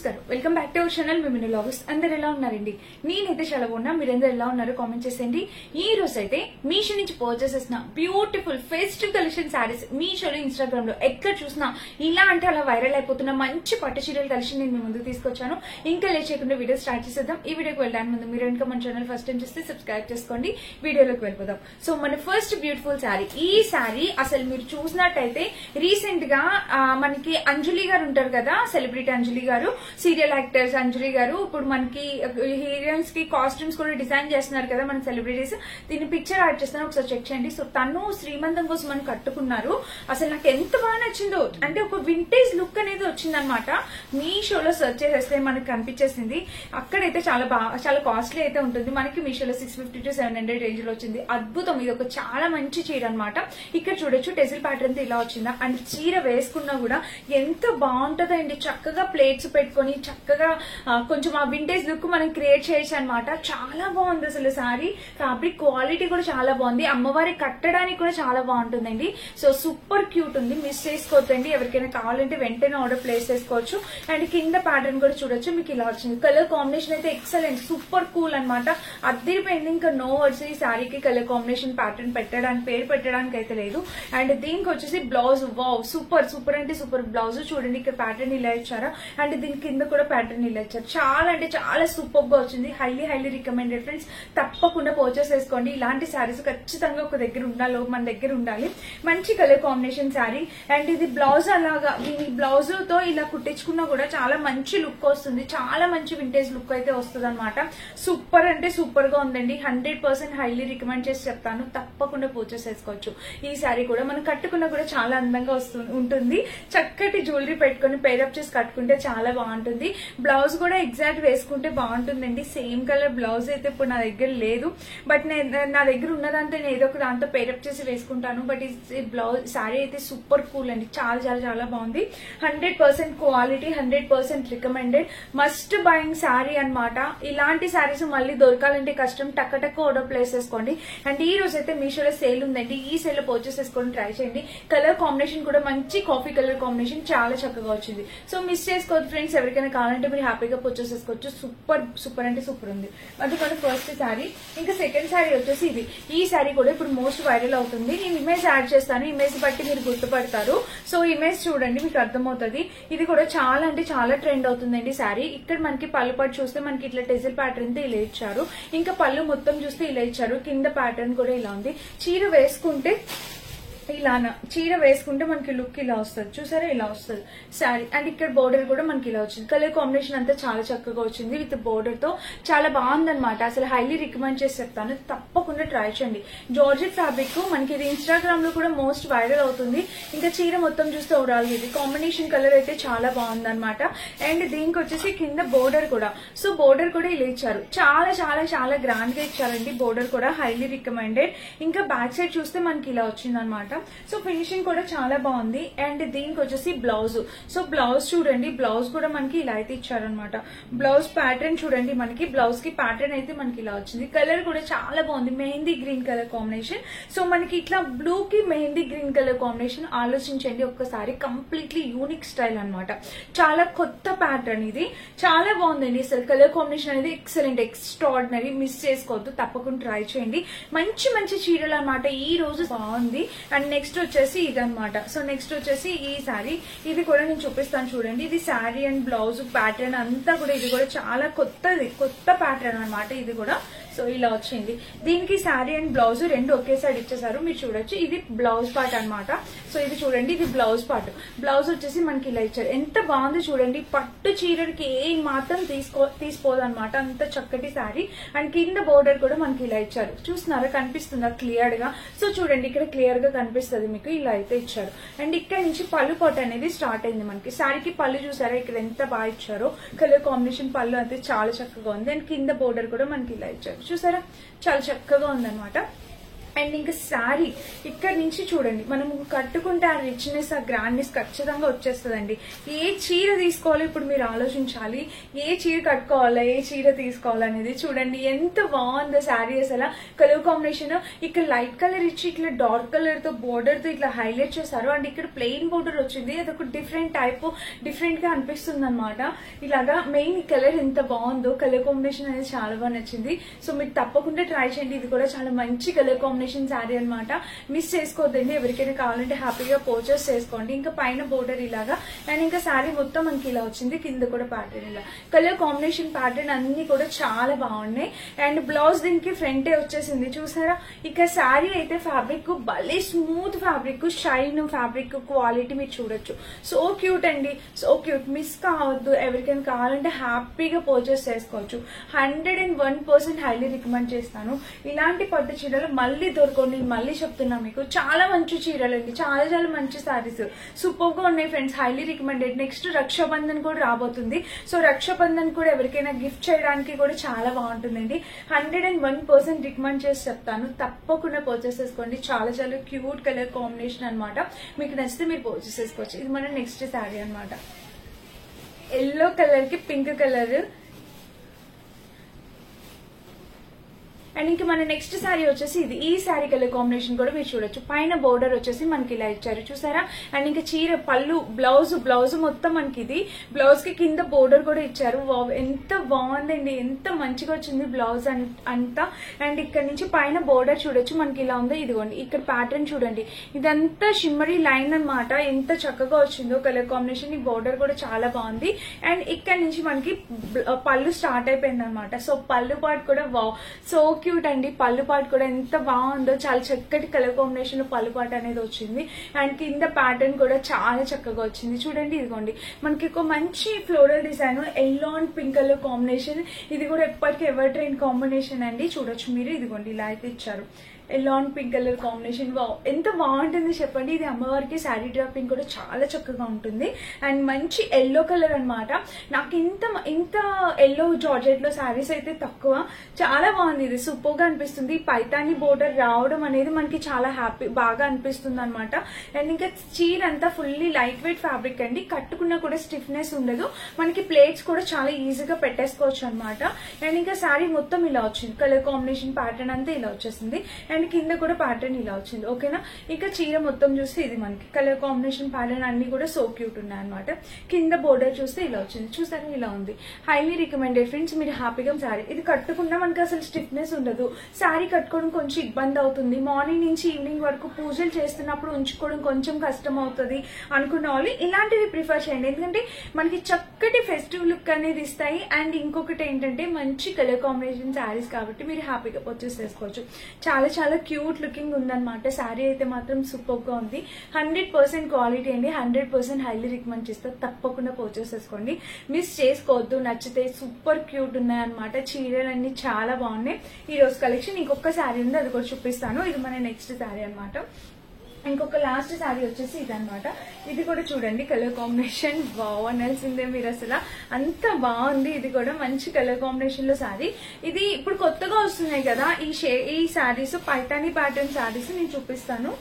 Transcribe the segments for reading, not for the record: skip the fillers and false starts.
నమస్కారం, welcome back to our channel. మేము loggers అందరు ఎలా ఉన్నారండి? నేనైతే చాలా బాగున్నా. మీరందరూ ఎలా ఉన్నారో కామెంట్ చేసేయండి. ఈ రోజు అయితే మీషో నుంచి పర్చేస్ చేసిన బ్యూటిఫుల్ ఫెస్టివ్ కలెక్షన్ శారీస్ మీషోలో ఇన్స్టాగ్రామ్ లో ఎక్కడ చూసినా ఇలా అంటే అలా వైరల్ అయిపోతున్న మంచి పట్టు చీరల కలెక్షన్ నేను మీ ముందుకు తీసుకొచ్చాను. ఇంకా లేట్ చేయకుండా వీడియో స్టార్ట్ చేసేద్దాం. ఈ వీడియోకి వెళ్ళడానికి ముందు మీరు ఇంకా మన ఛానల్ ఫస్ట్ టైం చూస్తే సబ్స్క్రైబ్ చేసుకోండి. వీడియోలోకి వెళ్ళిపోదాం. సో మన ఫస్ట్ బ్యూటిఫుల్ శారీ, ఈ శారీ అసలు మీరు చూసినట్టయితే రీసెంట్ గా మనకి అంజలి గారు ఉంటారు కదా, సెలబ్రిటీ అంజలి గారు, సీరియల్ యాక్టర్స్ అంజలి గారు, ఇప్పుడు మనకి హీరోయిన్స్ కి కాస్ట్యూమ్స్ కూడా డిజైన్ చేస్తున్నారు కదా మన సెలబ్రిటీస్. దీని పిక్చర్ యాడ్ చేస్తాను, ఒకసారి చెక్ చేయండి. సో తను శ్రీమంతం కోసం మనం కట్టుకున్నారు. అసలు నాకు ఎంత బాగా నచ్చిందో, అంటే ఒక వింటేజ్ లుక్ అనేది వచ్చిందనమాట. మీషోలో సెర్చ్ చేస్తే మనకి కనిపించేసింది. అక్కడైతే చాలా కాస్ట్లీ అయితే ఉంటుంది. మనకి మీషోలో 650 to 700 రేంజ్ లో వచ్చింది. అద్భుతం, ఇది ఒక చాలా మంచి చీర అనమాట. ఇక్కడ చూడొచ్చు టెజిల్ ప్యాటర్న్ తో ఇలా వచ్చిందా, అండ్ చీర వేసుకున్నా కూడా ఎంత బాగుంటుందో అండి. చక్కగా ప్లేట్స్ పెట్టుకుని చక్కగా కొంచెం ఆ వింటేజ్ లుక్ మనం క్రియేట్ చేయొచ్చు అనమాట. చాలా బాగుంది అసలు సారీ. ఫ్యాబ్రిక్ క్వాలిటీ కూడా చాలా బాగుంది. అమ్మవారి కట్టడానికి కూడా చాలా బాగుంటుందండి. సో సూపర్ క్యూట్ ఉంది, మిస్ చేసుకోవద్దండి. ఎవరికైనా కావాలంటే వెంటనే ఆర్డర్ ప్లేస్ చేసుకోవచ్చు. అండ్ కింద ప్యాటర్న్ కూడా చూడొచ్చు, మీకు ఇలా వచ్చింది. కలర్ కాంబినేషన్ అయితే ఎక్సలెంట్, సూపర్ కూల్ అనమాట. అద్దరిపోయింది. ఇంకా నో వర్డ్స్. ఈ సారీకి కలర్ కాంబినేషన్ ప్యాటర్న్ పేరు పెట్టడానికి అయితే లేదు. అండ్ దీనికి వచ్చేసి బ్లౌజ్, వావ్ సూపర్ సూపర్ అంటే సూపర్ బ్లౌజ్. చూడండి ఇక్కడ ప్యాటర్న్ ఇలా ఇచ్చారా, అండ్ దీని కింద కూడా ప్యాటర్న్ ఇలా ఇచ్చారు. చాలా అంటే చాలా సూపర్ గా వచ్చింది. హైలీ రికమెండెడ్ ఫ్రెండ్స్, తప్పకుండా పర్చేస్ చేసుకోండి. ఇలాంటి శారీస్ ఖచ్చితంగా మన దగ్గర ఉండాలి. మంచి కలర్ కాంబినేషన్ శారీ. అండ్ ఇది బ్లౌజ్ అలాగా, దీని బ్లౌజ్ తో ఇలా కుట్టించుకున్నా కూడా చాలా మంచి లుక్ వస్తుంది. చాలా మంచి వింటేజ్ లుక్ అయితే వస్తుంది అనమాట. సూపర్ అంటే సూపర్ గా ఉందండి. 100% హైలీ రికమెండ్ చేసి చెప్తాను, తప్పకుండా పర్చేస్ చేసుకోవచ్చు. ఈ శారీ కూడా మనం కట్టుకున్నా కూడా చాలా అందంగా ఉంటుంది. చక్కటి జ్యువెలరీ పెట్టుకుని పేరప్ చేసి కట్టుకుంటే చాలా బాగుంటుంది. బ్లౌజ్ కూడా ఎగ్జాక్ట్ వేసుకుంటే బాగుంటుందండి. సేమ్ కలర్ బ్లౌజ్ అయితే ఇప్పుడు నా దగ్గర లేదు, బట్ నా దగ్గర ఉన్నదంతా నేను ఏదో ఒక దాంతో పేరప్ చేసి వేసుకుంటాను. బట్ ఈ బ్లౌజ్ శారీ అయితే సూపర్ కూల్ అండి. చాలా చాలా చాలా బాగుంది. 100% quality, 100% recommended, must buying sari అనమాట. ఇలాంటి శారీస్ మళ్ళీ దొరకాలంటే కష్టం. టక్క ఆర్డర్ ప్లేస్ చేసుకోండి. అండ్ ఈ రోజు అయితే మీషోలో సేల్ ఉందండి. ఈ సేల్ లో పర్చేస్ చేసుకొని ట్రై చేయండి. కలర్ కాంబినేషన్ కూడా మంచి కాఫీ కలర్ కాంబినేషన్, చాలా చక్కగా వచ్చింది. సో మిస్ చేసుకోవద్దు ఫ్రెండ్స్. ఎవరికైనా కావాలంటే మీరు హ్యాపీగా పర్చేస్ చేసుకోవచ్చు. సూపర్ అంటే సూపర్ ఉంది. అది కూడా ఫస్ట్ శారీ. ఇంకా సెకండ్ శారీ వచ్చేసి ఇది. ఈ శారీ కూడా ఇప్పుడు మోస్ట్ వైరల్ అవుతుంది. నేను ఇమేజ్ యాడ్ చేస్తాను, ఇమేజ్ బట్టి మీరు గుర్తుపడతారు. సో ఇమేజ్ చూడండి, మీకు అర్థమవుతుంది. ఇది కూడా చాలా అంటే చాలా ట్రెండ్ అవుతుందండి శారీ. ఇక్కడ మనకి పళ్ళు పట్టు చూస్తే మనకి ఇట్లా టెజిల్ ప్యాటర్న్ తో ఇలా ఇచ్చారు. ఇంకా పళ్ళు మొత్తం చూస్తే ఇలా ఇచ్చారు. కింద ప్యాటర్న్ కూడా ఇలా ఉంది. చీర వేసుకుంటే మనకి లుక్ ఇలా వస్తుంది. చూసారా, ఇలా వస్తుంది శారీ. అండ్ ఇక్కడ బోర్డర్ కూడా మనకి ఇలా వచ్చింది. కలర్ కాంబినేషన్ అంతా చాలా చక్కగా వచ్చింది. విత్ బోర్డర్ తో చాలా బాగుందన్నమాట. అసలు హైలీ రికమెండ్ చేసి చెప్తాను, తప్పకుండా ట్రై చేయండి. జార్జెట్ ఫ్యాబ్రిక్ మనకి ఇది ఇన్స్టాగ్రామ్ లో కూడా మోస్ట్ వైరల్ అవుతుంది. ఇంకా చీర మొత్తం చూస్తే ఓవరాల్ ఇది కాంబినేషన్ కలర్ అయితే చాలా బాగుందన్నమాట. అండ్ దీనికి వచ్చేసి కింద బోర్డర్ కూడా, సో బోర్డర్ కూడా ఇలా ఇచ్చారు. చాలా చాలా చాలా గ్రాండ్ గా ఇచ్చారండి. బోర్డర్ కూడా హైలీ రికమెండెడ్. ఇంకా బ్యాక్ సైడ్ చూస్తే మనకి ఇలా వచ్చింది అనమాట. సో ఫినిషింగ్ కూడా చాలా బాగుంది. అండ్ దీనికి వచ్చేసి బ్లౌజ్, సో బ్లౌజ్ చూడండి, బ్లౌజ్ కూడా మనకి ఇలా అయితే ఇచ్చారనమాట. బ్లౌజ్ ప్యాటర్న్ చూడండి, మనకి బ్లౌజ్ కి ప్యాటర్న్ అయితే మనకి ఇలా వచ్చింది. కలర్ కూడా చాలా బాగుంది, mehndi green colour combination. So మనకి ఇట్లా బ్లూ కి మెహందీ గ్రీన్ కలర్ కాంబినేషన్ ఆలోచించండి ఒక్కసారి. కంప్లీట్లీ యూనిక్ స్టైల్ అనమాట. చాలా కొత్త ప్యాటర్న్ ఇది, చాలా బాగుందండి. అసలు కలర్ కాంబినేషన్ అనేది ఎక్సలెంట్, ఎక్స్ట్రాడినరీ. మిస్ చేసుకోవద్దు, తప్పకుండా ట్రై చేయండి. మంచి చీరలు అనమాట. ఈ రోజు బాగుంది. అండ్ నెక్స్ట్ వచ్చేసి ఇదనమాట. సో నెక్స్ట్ వచ్చేసి ఈ శారీ. ఇది కూడా నేను చూపిస్తాను చూడండి. ఇది శారీ అండ్ బ్లౌజ్ ప్యాటర్న్ అంతా కూడా, ఇది కూడా చాలా కొత్త ప్యాటర్న్ అనమాట. ఇది కూడా సో ఇలా వచ్చింది. దీనికి శారీ అండ్ బ్లౌజ్ రెండు ఒకే సైడ్ ఇచ్చేసారు, మీరు చూడొచ్చు. ఇది బ్లౌజ్ పార్ట్ అనమాట. సో ఇది చూడండి, ఇది బ్లౌజ్ పార్ట్. బ్లౌజ్ వచ్చేసి మనకి ఇలా ఇచ్చారు. ఎంత బాగుంది చూడండి. పట్టు చీరకి ఏ మాత్రం తీసుకోదు అనమాట. అంత చక్కటి శారీ. అండ్ కింద బోర్డర్ కూడా మనకి ఇలా ఇచ్చారు. చూస్తున్నారా, కనిపిస్తుందా క్లియర్ గా? సో చూడండి, ఇక్కడ క్లియర్ గా కనిపిస్తుంది మీకు. ఇలా అయితే ఇచ్చారు. అండ్ ఇక్కడ నుంచి పళ్ళు పాటు అనేది స్టార్ట్ అయింది మనకి. శారీకి పళ్ళు చూసారా ఇక్కడ ఎంత బాగా ఇచ్చారో. కలర్ కాంబినేషన్ పళ్ళు అయితే చాలా చక్కగా ఉంది. అండ్ కింద బోర్డర్ కూడా మనకి ఇలా ఇచ్చారు. చూసారా, చాలా చక్కగా ఉందన్నమాట. అండ్ ఇంకా శారీ ఇక్కడ నుంచి చూడండి, మనం కట్టుకుంటే ఆ రిచ్నెస్, ఆ గ్రాండ్నెస్ ఖచ్చితంగా వచ్చేస్తుందండి. ఏ చీర తీసుకోవాలో ఇప్పుడు మీరు ఆలోచించాలి. ఏ చీర కట్టుకోవాలా, ఏ చీర తీసుకోవాలనేది చూడండి ఎంత బాగుందో శారీ. అసలు కలర్ కాంబినేషన్ ఇక్కడ లైట్ కలర్ ఇచ్చి ఇట్లా డార్క్ కలర్ తో బోర్డర్ తో ఇట్లా హైలైట్ చేశారు. అండ్ ఇక్కడ ప్లెయిన్ బోర్డర్ వచ్చింది, అదొక డిఫరెంట్ టైప్, డిఫరెంట్ గా అనిపిస్తుంది అనమాట. ఇలాగా మెయిన్ ఈ కలర్ ఎంత బాగుందో, కలర్ కాంబినేషన్ అనేది చాలా బాగా నచ్చింది. సో మీరు తప్పకుండా ట్రై చేయండి. ఇది కూడా చాలా మంచి కలర్ కాంబినేషన్ శారీ అనమాట. మిస్ చేసుకోవద్దండి. ఎవరికైనా కావాలంటే హ్యాపీగా పర్చేస్ చేసుకోండి. ఇంకా పైన బోర్డర్ ఇలాగా, అండ్ ఇంకా శారీ మొత్తం మనకి ఇలా వచ్చింది, కింద కూడా ప్యాటర్న్ ఇలా. కలర్ కాంబినేషన్ ప్యాటర్న్ అన్ని కూడా చాలా బాగున్నాయి. అండ్ బ్లౌజ్ దీనికి ఫ్రంటే వచ్చేసింది చూసారా. ఇక శారీ అయితే ఫ్యాబ్రిక్ భలే smooth fabric, shine fabric quality మీరు చూడొచ్చు. సో క్యూట్ అండి, సో క్యూట్. మిస్ కావద్దు. ఎవరికైనా కావాలంటే హ్యాపీగా పర్చేస్ చేసుకోవచ్చు. 101% హైలీ రికమెండ్ చేస్తాను. ఇలాంటి పట్టు చీరలు మళ్ళీ దొరకండి. మళ్ళీ చెప్తున్నా మీకు, చాలా మంచి చీరలు అండి, చాలా చాలా మంచి సారీస్ సూపర్ గా ఉన్నాయి friends. Highly recommended. Next Raksha Bandhan కూడా రాబోతుంది. సో రక్షాబంధన్ కూడా ఎవరికైనా గిఫ్ట్ చేయడానికి కూడా చాలా బాగుంటుందండి. 101% రికమెండ్ చేసి చెప్తాను. తప్పకుండా పర్చేస్ చేసుకోండి. చాలా చాలా క్యూట్ కలర్ కాంబినేషన్ అనమాట. మీకు నచ్చితే మీరు పర్చేస్ చేసుకోవచ్చు. ఇది మన నెక్స్ట్ శారీ అనమాట. ఎల్లో కలర్ కి పింక్ కలర్. అండ్ ఇంకా మన నెక్స్ట్ శారీ వచ్చేసి ఇది. ఈ శారీ కలర్ కాంబినేషన్ కూడా మీరు చూడొచ్చు. పైన బోర్డర్ వచ్చేసి మనకి ఇలా ఇచ్చారు చూసారా. అండ్ ఇంకా చీర పళ్ళు, బ్లౌజ్ మొత్తం మనకి ఇది. బ్లౌజ్ కి కింద బోర్డర్ కూడా ఇచ్చారు. ఎంత బాగుందండి, ఎంత మంచిగా వచ్చింది బ్లౌజ్ అంతా. అండ్ ఇక్కడ నుంచి పైన బోర్డర్ చూడొచ్చు మనకి ఇలా ఉందో. ఇదిగోండి ఇక్కడ ప్యాటర్న్ చూడండి, ఇదంతా షిమ్మరీ లైన్ అన్నమాట. ఎంత చక్కగా వచ్చిందో కలర్ కాంబినేషన్. ఈ బోర్డర్ కూడా చాలా బాగుంది. అండ్ ఇక్కడ నుంచి మనకి పళ్ళు స్టార్ట్ అయిపోయింది అనమాట. సో పళ్ళు పాటు కూడా సో క్యూట్ అండి. పళ్ళు పాటు కూడా ఎంత బాగుందో, చాలా చక్కటి కలర్ కాంబినేషన్ లో పళ్ళు పాటు అనేది వచ్చింది. అండ్ కింద ప్యాటర్న్ కూడా చాలా చక్కగా వచ్చింది చూడండి. ఇదిగోండి మనకి ఒక మంచి floral design, yellow and pink colour combination. ఇది కూడా ఎప్పటికీ ఎవర్ ట్రెండ్ కాంబినేషన్ అండి. చూడొచ్చు మీరు. ఇదిగోండి ఇలా అయితే ఇచ్చారు. Yellow and pink colour combination. ఎంత బాగుంటుంది చెప్పండి. ఇది అమ్మవారికి శారీ డ్రాపింగ్ కూడా చాలా చక్కగా ఉంటుంది. అండ్ మంచి ఎల్లో కలర్ అనమాట. నాకు ఇంత ఎల్లో జార్జెట్ లో శారీస్ అయితే తక్కువ. చాలా బాగుంది. ఇది సూపర్ గా అనిపిస్తుంది. పైతాని బోర్డర్ రావడం అనేది మనకి చాలా బాగా అనిపిస్తుంది అనమాట. అండ్ ఇంకా చీర అంతా ఫుల్లీ లైట్ వెయిట్ ఫ్యాబ్రిక్ అండి. కట్టుకున్నా కూడా స్టిఫ్నెస్ ఉండదు. మనకి ప్లేట్స్ కూడా చాలా ఈజీగా పెట్టేసుకోవచ్చు అనమాట. అండ్ ఇంకా శారీ మొత్తం ఇలా వచ్చింది. కలర్ కాంబినేషన్ ప్యాటర్న్ అంతా ఇలా వచ్చేసింది. అండ్ కింద కూడా ప్యాటర్న్ ఇలా వచ్చింది. ఓకేనా. ఇంకా చీర మొత్తం చూస్తే ఇది మనకి కలర్ కాంబినేషన్ ప్యాటర్న్ అన్ని కూడా సో క్యూట్ ఉన్నాయి అనమాట. కింద బోర్డర్ చూస్తే ఇలా వచ్చింది చూసారా. ఇలా ఉంది. Highly recommended friends. మీరు హ్యాపీగా శారీ ఇది కట్టుకున్నా మనకి అసలు స్టిఫ్నెస్ ఉండదు. శారీ కట్టుకోవడం కొంచెం ఇబ్బంది అవుతుంది. మార్నింగ్ నుంచి ఈవినింగ్ వరకు పూజలు చేస్తున్నప్పుడు ఉంచుకోవడం కొంచెం కష్టం అవుతుంది అనుకున్న వాళ్ళు ఇలాంటివి ప్రిఫర్ చేయండి. ఎందుకంటే మనకి చక్కటి ఫెస్టివ్ లుక్ అనేది ఇస్తాయి. అండ్ ఇంకొకటి ఏంటంటే మంచి కలర్ కాంబినేషన్ శారీస్ కాబట్టి మీరు హ్యాపీగా పర్చేస్ చేసుకోవచ్చు. చాలా చాలా క్యూట్ లుకింగ్ ఉందన్నమాట. శారీ అయితే మాత్రం సూపర్ గా ఉంది. 100% క్వాలిటీ అండి. 100% హైలీ రికమెండ్ చేస్తే తప్పకుండా పర్చేస్ చేసుకోండి. మిస్ చేసుకోవద్దు. నచ్చితే సూపర్ క్యూట్ ఉన్నాయన్నమాట. చీరలన్నీ చాలా బాగున్నాయి. ఈ రోజు కలెక్షన్ ఇంకొక శారీ ఉంది, అది కూడా చూపిస్తాను. ఇది మన నెక్స్ట్ శారీ అనమాట. ఇంకొక లాస్ట్ శారీ వచ్చేసి ఇదనమాట. ఇది కూడా చూడండి కలర్ కాంబినేషన్ బాగుండాల్సిందే మీరు. అసలు అంత బాగుంది. ఇది కూడా మంచి కలర్ కాంబినేషన్ లో శారీ. ఇది ఇప్పుడు కొత్తగా వస్తున్నాయి కదా ఈ శారీస్, పైతాని ప్యాటర్న్ శారీస్ నేను చూపిస్తాను.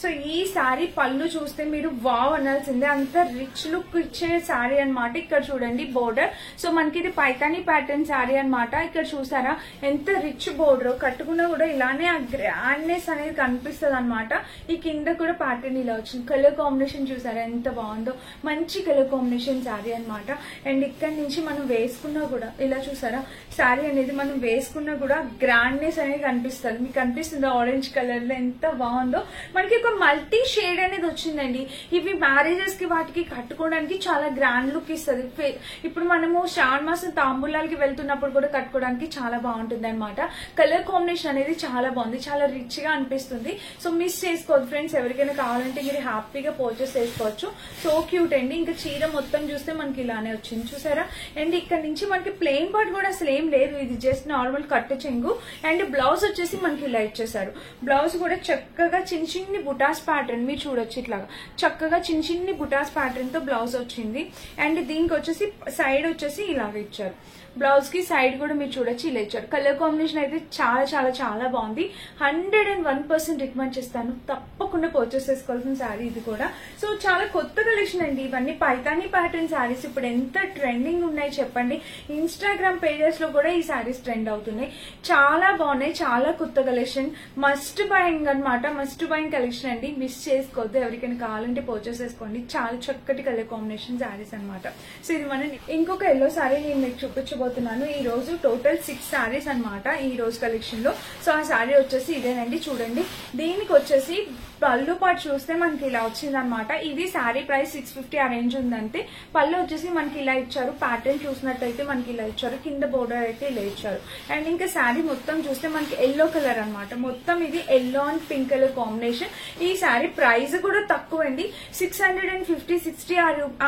సో ఈ శారీ పళ్ళు చూస్తే మీరు వావ్ అనాల్సిందే. అంత రిచ్ లుక్ ఇచ్చే శారీ అనమాట. ఇక్కడ చూడండి బోర్డర్. సో మనకి ఇది పైతాని ప్యాటర్న్ శారీ అనమాట. ఇక్కడ చూసారా ఎంత రిచ్ బోర్డర్. కట్టుకున్నా కూడా ఇలానే ఆ గ్రాండ్నెస్ అనేది కనిపిస్తుంది అనమాట. ఈ కింద కూడా ప్యాటర్న్ ఇలా వచ్చింది. కలర్ కాంబినేషన్ చూసారా ఎంత బాగుందో. మంచి కలర్ కాంబినేషన్ శారీ అనమాట. అండ్ ఇక్కడ నుంచి మనం వేసుకున్నా కూడా ఇలా చూసారా శారీ అనేది మనం వేసుకున్నా కూడా గ్రాండ్నెస్ అనేది కనిపిస్తుంది. మీకు కనిపిస్తుంది ఆరెంజ్ కలర్ లో ఎంత బాగుందో. మనకి ఒక మల్టీ షేడ్ అనేది వచ్చిందండి. ఇవి మ్యారేజెస్ కి వాటికి కట్టుకోవడానికి చాలా గ్రాండ్ లుక్ ఇస్తుంది. ఇప్పుడు మనము శ్రావణ మాసం తాంబూలాలకి వెళ్తున్నప్పుడు కూడా కట్టుకోవడానికి చాలా బాగుంటుంది అనమాట. కలర్ కాంబినేషన్ అనేది చాలా బాగుంది. చాలా రిచ్ గా అనిపిస్తుంది. సో మిస్ చేసుకోవద్దు ఫ్రెండ్స్. ఎవరికైనా కావాలంటే మీరు హ్యాపీగా పర్చేస్ చేసుకోవచ్చు. సో క్యూట్ అండి. ఇంకా చీర మొత్తం చూస్తే మనకి ఇలానే వచ్చింది చూసారా. అండ్ ఇక్కడ నుంచి మనకి ప్లెయిన్ పార్ట్ కూడా అసలు ఏం లేదు. ఇది జస్ట్ నార్మల్ కట్టు చెంగు. అండ్ బ్లౌజ్ వచ్చేసి మనకి ఇలా ఇచ్చేసారు. బ్లౌజ్ కూడా చక్కగా చిన్న చిన్ని బుటాస్ ప్యాటర్న్ మీరు చూడొచ్చు. ఇట్లాగా చక్కగా చిన్న చిన్ని బుటాస్ ప్యాటర్న్ తో బ్లౌజ్ వచ్చింది. అండ్ దీనికి వచ్చేసి సైడ్ వచ్చేసి ఇలాగ ఇచ్చారు. బ్లౌజ్ కి సైడ్ కూడా మీరు చూడొచ్చు ఇలా ఇచ్చారు. కలర్ కాంబినేషన్ అయితే చాలా చాలా చాలా బాగుంది. 101% రికమెండ్ చేస్తాను, తప్పకుండా పర్చేస్ చేసుకోవాల్సిన శారీ ఇది కూడా. సో చాలా కొత్త కలెక్షన్ అండి ఇవన్నీ. పైతానీ ప్యాటర్న్ శారీస్ ఇప్పుడు ఎంత ట్రెండింగ్ ఉన్నాయి చెప్పండి. ఇన్స్టాగ్రామ్ పేజెస్ లో కూడా ఈ శారీస్ ట్రెండ్ అవుతున్నాయి. చాలా బాగున్నాయి, చాలా కొత్త కలెక్షన్. మస్ట్ బయింగ్ అనమాట, మస్ట్ బయింగ్ కలెక్షన్ అండి. మిస్ చేసుకోవద్దు, ఎవరికైనా కావాలంటే పర్చేస్ చేసుకోండి. చాలా చక్కటి కలర్ కాంబినేషన్ శారీస్ అనమాట. సో ఇది మన ఇంకొక ఎల్లో శారీ నేను మీకు చూపించబోతున్నాను ఈ రోజు. టోటల్ 6 శారీస్ అనమాట ఈ రోజు కలెక్షన్ లో. సో ఆ శారీ వచ్చేసి ఇదేనండి, చూడండి. దీనికి వచ్చేసి పళ్ళు పాటు చూస్తే మనకి ఇలా వచ్చింది అనమాట. ఇది శారీ ప్రైస్ 650 ఆ రేంజ్ ఉందంటే. పళ్ళు వచ్చేసి మనకి ఇలా ఇచ్చారు. ప్యాటర్న్ చూసినట్టయితే మనకి ఇలా ఇచ్చారు, కింద బోర్డర్ అయితే ఇలా ఇచ్చారు. అండ్ ఇంకా శారీ మొత్తం చూస్తే మనకి ఎల్లో కలర్ అనమాట. మొత్తం ఇది yellow and pink colour combination. ఈ శారీ ప్రైస్ కూడా తక్కువ అండి, 650 60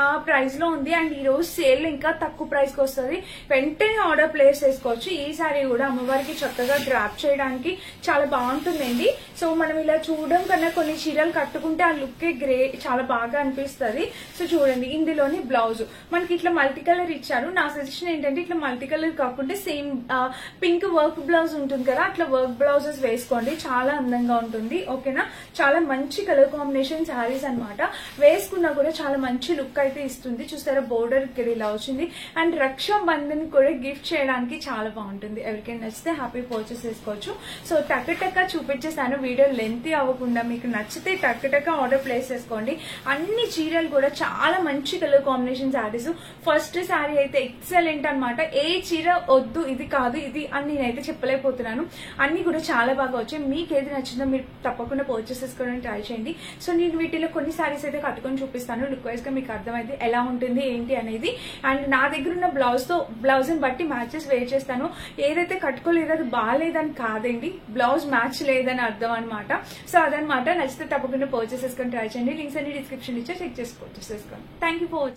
ఆ ప్రైస్ లో ఉంది. అండ్ ఈ రోజు సేల్ ఇంకా తక్కువ ప్రైస్ కి వస్తుంది. వెంటనే ఆర్డర్ ప్లేస్ చేసుకోవచ్చు. ఈ శారీ కూడా అమ్మవారికి చక్కగా డ్రాప్ చేయడానికి చాలా బాగుంటుందండి. సో మనం ఇలా చూడడం కన్నా కొన్ని చీరలు కట్టుకుంటే ఆ లుక్ గ్రే చాలా బాగా అనిపిస్తుంది. సో చూడండి, ఇందులోని బ్లౌజ్ మనకి ఇట్లా మల్టీ కలర్ ఇచ్చారు. నా సజెషన్ ఏంటంటే ఇట్లా మల్టీ కలర్ కాకుండా సేమ్ పింక్ వర్క్ బ్లౌజ్ ఉంటుంది కదా, అట్లా వర్క్ బ్లౌజెస్ వేసుకోండి, చాలా అందంగా ఉంటుంది. ఓకేనా, చాలా మంచి కలర్ కాంబినేషన్ శారీస్ అనమాట. వేసుకున్నా కూడా చాలా మంచి లుక్ అయితే ఇస్తుంది. చూస్తారా, బోర్డర్ ఇక్కడ ఇలా వచ్చింది. అండ్ రక్షాబంధన్ కూడా గిఫ్ట్ చేయడానికి చాలా బాగుంటుంది. ఎవరికైనా నచ్చితే హ్యాపీ పర్చేస్ చేసుకోవచ్చు. సో టక్ చూపించేసాను, వీడియో లెంతీ అవ్వకుండా. మీకు నచ్చితే టక్ ఆర్డర్ ప్లేస్ చేసుకోండి. అన్ని చీరలు కూడా చాలా మంచి colour combination saris. First sari అయితే ఎక్సలెంట్ అనమాట. ఏ చీర వద్దు ఇది కాదు ఇది అని నేనైతే చెప్పలేకపోతున్నాను. అన్ని కూడా చాలా బాగా వచ్చాయి. మీకు ఏది నచ్చిందో మీరు తప్పకుండా పర్చేస్ చేసుకోవడానికి ట్రై చేయండి. సో నేను వీటిలో కొన్ని శారీస్ అయితే కట్టుకొని చూపిస్తాను. లుక్ వైజ్ గా మీకు అర్థమైతే ఎలా ఉంటుంది ఏంటి అనేది. అండ్ నా దగ్గర ఉన్న బ్లౌజ్ ని బట్టి మ్యాచెస్ వేర్ చేస్తాను. ఏదైతే కట్టుకోలేదు అది బాగాలేదని కాదండి, బ్లౌజ్ మ్యాచ్ లేదని అర్థం అనమాట. సో అదనమాట. నచ్చితే తప్పకుండా పర్చేస్ చేసుకొని ట్రై చేయండి. లింక్స్ అన్ని డిస్క్రిప్షన్ ఇచ్చా, చెక్ చేసుకోవచ్చు. Thank you for watching.